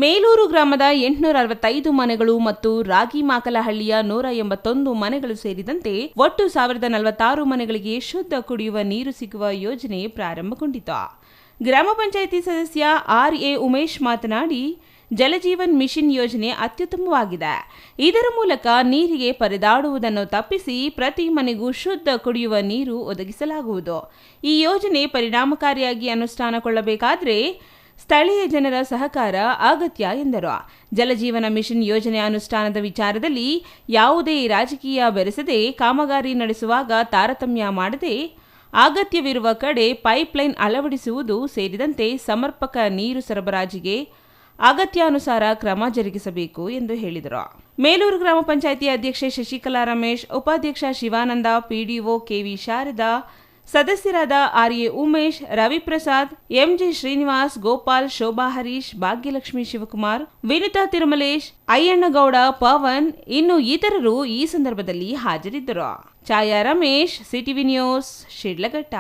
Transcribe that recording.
ಮೇಲೂರು ಗ್ರಾಮದ 865 ಮನೆಗಳು ಮತ್ತು ರಾಗಿಮಾಕಲಹಳ್ಳಿಯ 181 ಮನೆಗಳು ಸೇರಿದಂತೆ ಒಟ್ಟು 1046 ಮನೆಗಳಿಗೆ ಶುದ್ಧ ಕುಡಿಯುವ ನೀರು ಸಿಗುವ ಯೋಜನೆ ಪ್ರಾರಂಭಗೊಂಡಿತು. ಗ್ರಾಮ ಪಂಚಾಯಿತಿ ಸದಸ್ಯ ಆರ್.ಎ. ಉಮೇಶ್ ಮಾತನಾಡಿ, ಜಲಜೀವನ್ ಮಿಷನ್ ಯೋಜನೆ ಅತ್ಯುತ್ತಮವಾಗಿದೆ. ಇದರ ಮೂಲಕ ನೀರಿಗೆ ಪರದಾಡುವುದನ್ನು ತಪ್ಪಿಸಿ ಪ್ರತಿ ಮನೆಗೂ ಶುದ್ಧ ಕುಡಿಯುವ ನೀರು ಒದಗಿಸಲಾಗುವುದು. ಈ ಯೋಜನೆ ಪರಿಣಾಮಕಾರಿಯಾಗಿ ಅನುಷ್ಠಾನಗೊಳ್ಳಬೇಕಾದರೆ ಸ್ಥಳೀಯ ಜನರ ಸಹಕಾರ ಅಗತ್ಯ ಎಂದರು. ಜಲಜೀವನ ಮಿಷನ್ ಯೋಜನೆ ಅನುಷ್ಠಾನದ ವಿಚಾರದಲ್ಲಿ ಯಾವುದೇ ರಾಜಕೀಯ ಬೆರೆಸದೆ ಕಾಮಗಾರಿ ನಡೆಸುವಾಗ ತಾರತಮ್ಯ ಮಾಡದೆ ಅಗತ್ಯವಿರುವ ಕಡೆ ಪೈಪ್ಲೈನ್ ಅಳವಡಿಸುವುದು ಸೇರಿದಂತೆ ಸಮರ್ಪಕ ನೀರು ಸರಬರಾಜಿಗೆ ಅಗತ್ಯಾನುಸಾರ ಕ್ರಮ ಜರುಗಿಸಬೇಕು ಎಂದು ಹೇಳಿದರು. ಮೇಲೂರು ಗ್ರಾಮ ಪಂಚಾಯಿತಿ ಅಧ್ಯಕ್ಷೆ ಶಶಿಕಲಾ ರಮೇಶ್, ಉಪಾಧ್ಯಕ್ಷ ಶಿವಾನಂದ, ಪಿಡಿಒ ಕೆವಿ ಶಾರದಾ, ಸದಸ್ಯರಾದ ಆರ್.ಎ. ಉಮೇಶ್, ರವಿಪ್ರಸಾದ್, ಎಂಜಿ ಶ್ರೀನಿವಾಸ್, ಗೋಪಾಲ್, ಶೋಭಾ ಹರೀಶ್, ಭಾಗ್ಯಲಕ್ಷ್ಮಿ ಶಿವಕುಮಾರ್, ವಿನಿತಾ ತಿರುಮಲೇಶ್, ಅಯ್ಯಣ್ಣಗೌಡ, ಪವನ್ ಇನ್ನು ಇತರರು ಈ ಸಂದರ್ಭದಲ್ಲಿ ಹಾಜರಿದ್ದರು. ಛಾಯಾ ರಮೇಶ್, ಸಿಟಿವಿ ನ್ಯೂಸ್, ಶಿಡ್ಲಘಟ್ಟ.